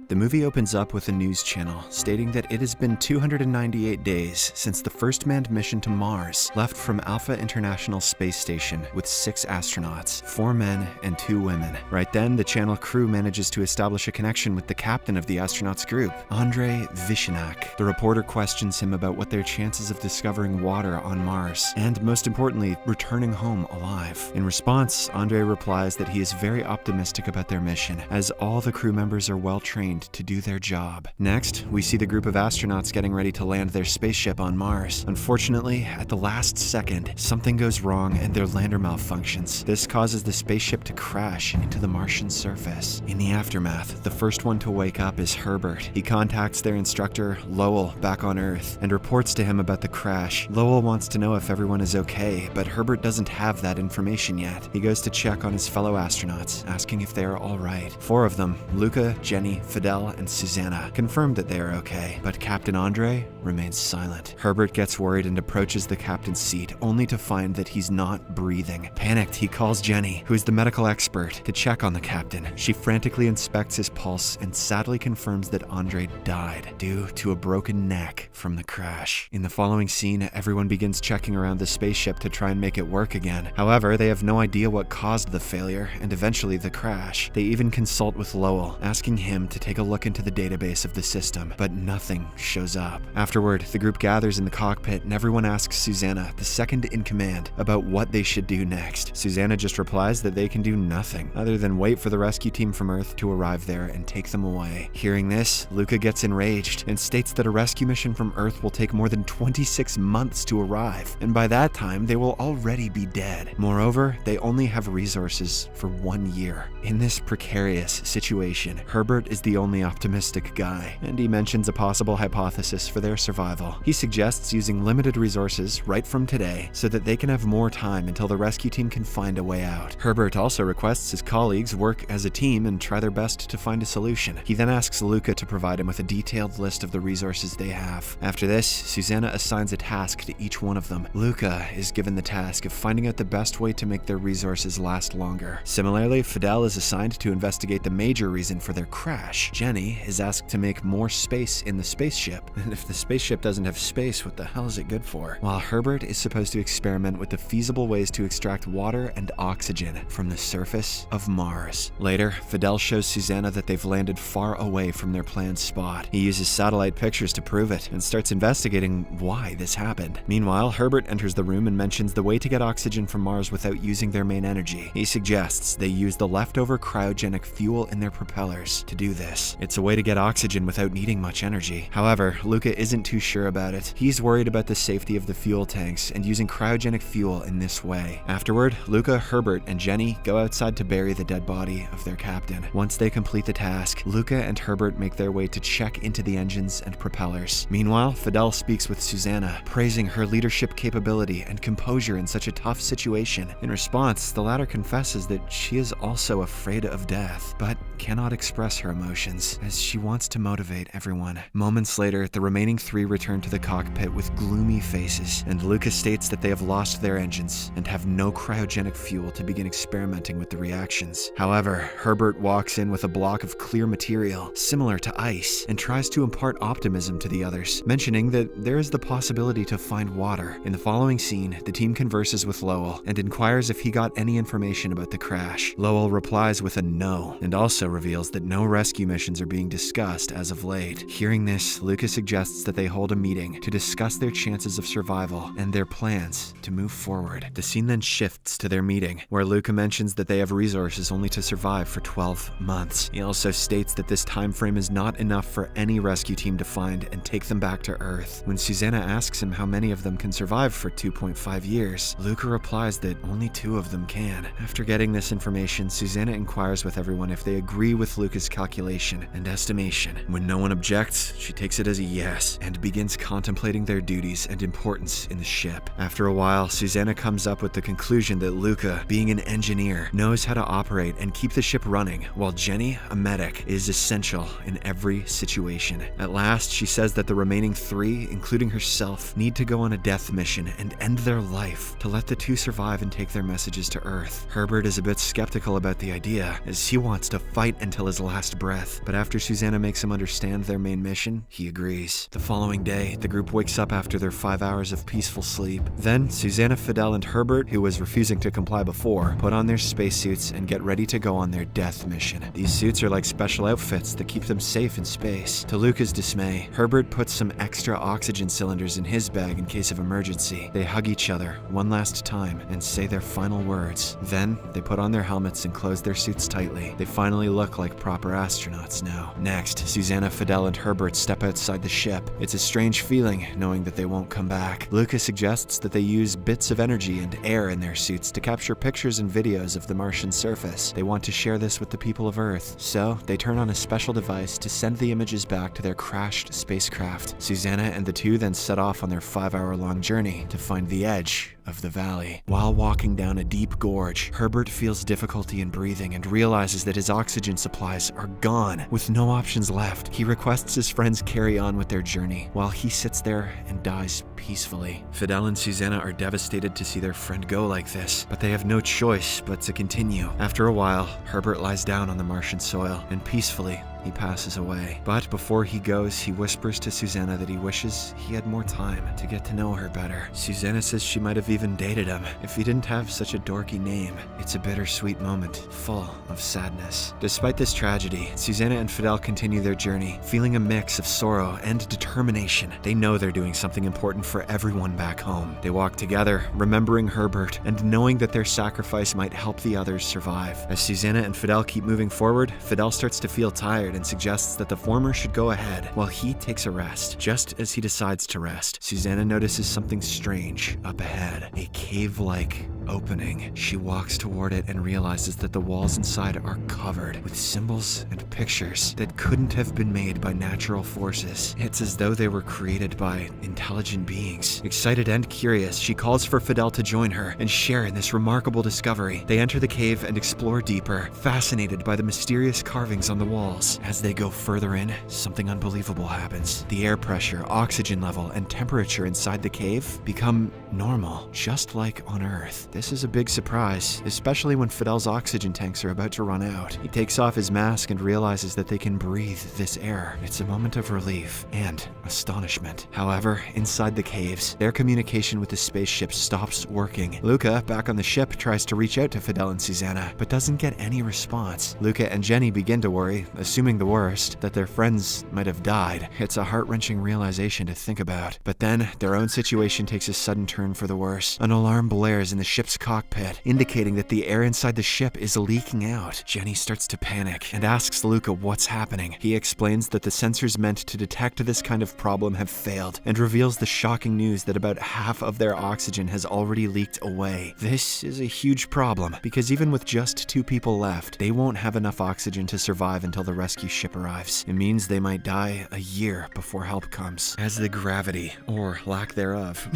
The movie opens up with a news channel stating that it has been 298 days since the first manned mission to Mars left from Alpha International Space Station with 6 astronauts, 4 men and 2 women. Right then, the channel crew manages to establish a connection with the captain of the astronauts group, Andrei Vishanak. The reporter questions him about what their chances of discovering water on Mars, and most importantly, returning home alive. In response, Andrei replies that he is very optimistic about their mission, as all the crew members are well trained to do their job. Next, we see the group of astronauts getting ready to land their spaceship on Mars. Unfortunately, at the last second, something goes wrong and their lander malfunctions. This causes the spaceship to crash into the Martian surface. In the aftermath, the first one to wake up is Herbert. He contacts their instructor, Lowell, back on Earth, and reports to him about the crash. Lowell wants to know if everyone is okay, but Herbert doesn't have that information yet. He goes to check on his fellow astronauts, asking if they are all right. 4 of them, Luca, Jenny, Fidel, and Susanna, confirm that they are okay, but Captain Andrei remains silent. Herbert gets worried and approaches the captain's seat, only to find that he's not breathing. Panicked, he calls Jenny, who is the medical expert, to check on the captain. She frantically inspects his pulse and sadly confirms that Andrei died due to a broken neck from the crash. In the following scene, everyone begins checking around the spaceship to try and make it work again. However, they have no idea what caused the failure and eventually the crash. They even consult with Lowell, asking him to take a look into the database of the system, but nothing shows up. Afterward, the group gathers in the cockpit and everyone asks Susanna, the second in command, about what they should do next. Susanna just replies that they can do nothing other than wait for the rescue team from Earth to arrive there and take them away. Hearing this, Luca gets enraged and states that a rescue mission from Earth will take more than 26 months to arrive, and by that time they will already be dead. Moreover, they only have resources for 1 year. In this precarious situation, Herbert is the only optimistic guy, and he mentions a possible hypothesis for their survival. He suggests using limited resources right from today so that they can have more time until the rescue team can find a way out. Herbert also requests his colleagues work as a team and try their best to find a solution. He then asks Luca to provide him with a detailed list of the resources they have. After this, Susanna assigns a task to each one of them. Luca is given the task of finding out the best way to make their resources last longer. Similarly, Fidel is assigned to investigate the major reason for their crash. Jenny is asked to make more space in the spaceship, and if the spaceship doesn't have space, what the hell is it good for? While Herbert is supposed to experiment with the feasible ways to extract water and oxygen from the surface of Mars. Later, Fidel shows Susanna that they've landed far away from their planned spot. He uses satellite pictures to prove it, and starts investigating why this happened. Meanwhile, Herbert enters the room and mentions the way to get oxygen from Mars without using their main energy. He suggests they use the leftover cryogenic fuel in their propellers to do this. It's a way to get oxygen without needing much energy. However, Luca isn't too sure about it. He's worried about the safety of the fuel tanks and using cryogenic fuel in this way. Afterward, Luca, Herbert, and Jenny go outside to bury the dead body of their captain. Once they complete the task, Luca and Herbert make their way to check into the engines and propellers. Meanwhile, Fidel speaks with Susanna, praising her leadership capability and composure in such a tough situation. In response, the latter confesses that she is also afraid of death, but cannot express her emotions, as she wants to motivate everyone. Moments later, the remaining 3 return to the cockpit with gloomy faces, and Luca states that they have lost their engines and have no cryogenic fuel to begin experimenting with the reactions. However, Herbert walks in with a block of clear material, similar to ice, and tries to impart optimism to the others, mentioning that there is the possibility to find water. In the following scene, the team converses with Lowell and inquires if he got any information about the crash. Lowell replies with a no, and also reveals that no rescue missions are being discussed as of late. Hearing this, Luca suggests that they hold a meeting to discuss their chances of survival and their plans to move forward. The scene then shifts to their meeting, where Luca mentions that they have resources only to survive for 12 months. He also states that this time frame is not enough for any rescue team to find and take them back to Earth. When Susanna asks him how many of them can survive for 2.5 years, Luca replies that only 2 of them can. After getting this information, Susanna inquires with everyone if they agree with Luca's calculation and estimation. When no one objects, she takes it as a yes and begins contemplating their duties and importance in the ship. After a while, Susanna comes up with the conclusion that Luca, being an engineer, knows how to operate and keep the ship running, while Jenny, a medic, is essential in every situation. At last, she says that the remaining 3, including herself, need to go on a death mission and end their life to let the 2 survive and take their messages to Earth. Herbert is a bit skeptical about the idea, as he wants to fight until his last breath. off. But after Susanna makes him understand their main mission, he agrees. The following day, the group wakes up after their 5 hours of peaceful sleep. Then, Susanna, Fidel, and Herbert, who was refusing to comply before, put on their spacesuits and get ready to go on their death mission. These suits are like special outfits that keep them safe in space. To Luca's dismay, Herbert puts some extra oxygen cylinders in his bag in case of emergency. They hug each other one last time and say their final words. Then, they put on their helmets and close their suits tightly. They finally look like proper astronauts now. Next, Susanna, Fidel, and Herbert step outside the ship. It's a strange feeling knowing that they won't come back. Luca suggests that they use bits of energy and air in their suits to capture pictures and videos of the Martian surface. They want to share this with the people of Earth, so they turn on a special device to send the images back to their crashed spacecraft. Susanna and the two then set off on their 5-hour-long journey to find the edge of the valley. While walking down a deep gorge, Herbert feels difficulty in breathing and realizes that his oxygen supplies are gone. With no options left, he requests his friends carry on with their journey while he sits there and dies peacefully. Fidel and Susanna are devastated to see their friend go like this, but they have no choice but to continue. After a while, Herbert lies down on the Martian soil and peacefully he passes away. But before he goes, he whispers to Susanna that he wishes he had more time to get to know her better. Susanna says she might have even dated him if he didn't have such a dorky name. It's a bittersweet moment, full of sadness. Despite this tragedy, Susanna and Fidel continue their journey, feeling a mix of sorrow and determination. They know they're doing something important for everyone back home. They walk together, remembering Herbert and knowing that their sacrifice might help the others survive. As Susanna and Fidel keep moving forward, Fidel starts to feel tired and suggests that the former should go ahead while he takes a rest. Just as he decides to rest, Susanna notices something strange up ahead, a cave-like opening. She walks toward it and realizes that the walls inside are covered with symbols and pictures that couldn't have been made by natural forces. It's as though they were created by intelligent beings. Excited and curious, she calls for Fidel to join her and share in this remarkable discovery. They enter the cave and explore deeper, fascinated by the mysterious carvings on the walls. As they go further in, something unbelievable happens. The air pressure, oxygen level, and temperature inside the cave become normal, just like on Earth. This is a big surprise, especially when Fidel's oxygen tanks are about to run out. He takes off his mask and realizes that they can breathe this air. It's a moment of relief and astonishment. However, inside the caves, their communication with the spaceship stops working. Luca, back on the ship, tries to reach out to Fidel and Susanna, but doesn't get any response. Luca and Jenny begin to worry, assuming the worst, that their friends might have died. It's a heart-wrenching realization to think about. But then, their own situation takes a sudden turn for the worse. An alarm blares in the ship's cockpit, indicating that the air inside the ship is leaking out. Jenny starts to panic and asks Luca what's happening. He explains that the sensors meant to detect this kind of problem have failed, and reveals the shocking news that about half of their oxygen has already leaked away. This is a huge problem, because even with just 2 people left, they won't have enough oxygen to survive until the rescue ship arrives. It means they might die a year before help comes. As the gravity, or lack thereof,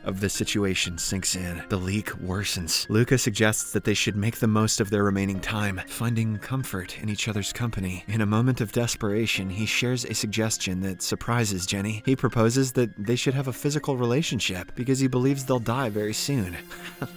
of the situation sinks in, the leak worsens. Luca suggests that they should make the most of their remaining time, finding comfort in each other's company. In a moment of desperation, he shares a suggestion that surprises Jenny. He proposes that they should have a physical relationship because he believes they'll die very soon.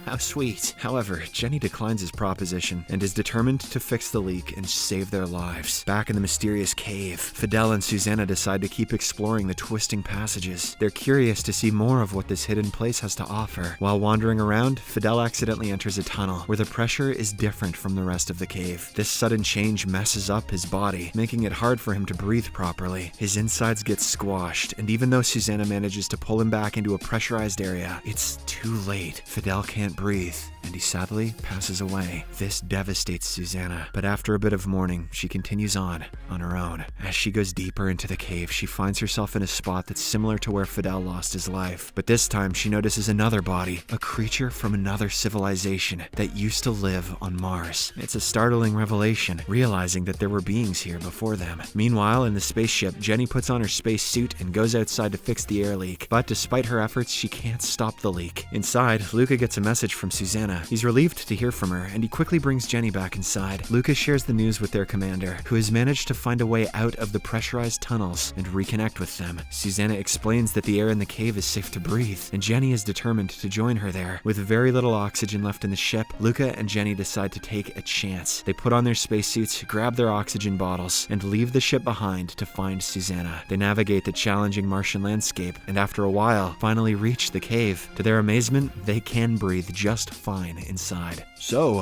How sweet. However, Jenny declines his proposition and is determined to fix the leak and save their lives. Back in the mysterious cave, Fidel and Susanna decide to keep exploring the twisting passages. They're curious to see more of what this hidden place has to offer. While wandering around, Fidel accidentally enters a tunnel where the pressure is different from the rest of the cave. This sudden change messes up his body, making it hard for him to breathe properly. His insides get squashed, and even though Susanna manages to pull him back into a pressurized area, it's too late. Fidel can't breathe, and he sadly passes away. This devastates Susanna, but after a bit of mourning, she continues on her own. As she goes deeper into the cave, she finds herself in a spot that's similar to where Fidel lost his life, but this time she notices another body, a creature from another civilization that used to live on Mars. It's a startling revelation, realizing that there were beings here before them. Meanwhile, in the spaceship, Jenny puts on her space suit and goes outside to fix the air leak, but despite her efforts, she can't stop the leak. Inside, Luca gets a message from Susanna Susanna. He's relieved to hear from her, and he quickly brings Jenny back inside. Luca shares the news with their commander, who has managed to find a way out of the pressurized tunnels and reconnect with them. Susanna explains that the air in the cave is safe to breathe, and Jenny is determined to join her there. With very little oxygen left in the ship, Luca and Jenny decide to take a chance. They put on their spacesuits, grab their oxygen bottles, and leave the ship behind to find Susanna. They navigate the challenging Martian landscape, and after a while, finally reach the cave. To their amazement, they can breathe just fine inside. So,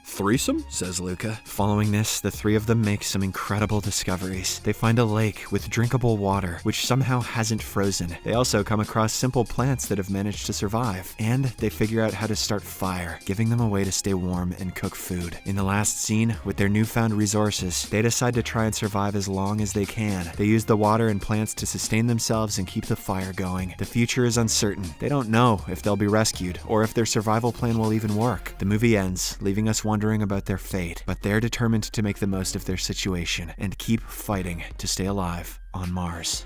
threesome? Says Luca. Following this, the three of them make some incredible discoveries. They find a lake with drinkable water, which somehow hasn't frozen. They also come across simple plants that have managed to survive. And they figure out how to start fire, giving them a way to stay warm and cook food. In the last scene, with their newfound resources, they decide to try and survive as long as they can. They use the water and plants to sustain themselves and keep the fire going. The future is uncertain. They don't know if they'll be rescued, or if their survival plan will even work. The movie ends, leaving us wondering about their fate, but they're determined to make the most of their situation and keep fighting to stay alive on Mars.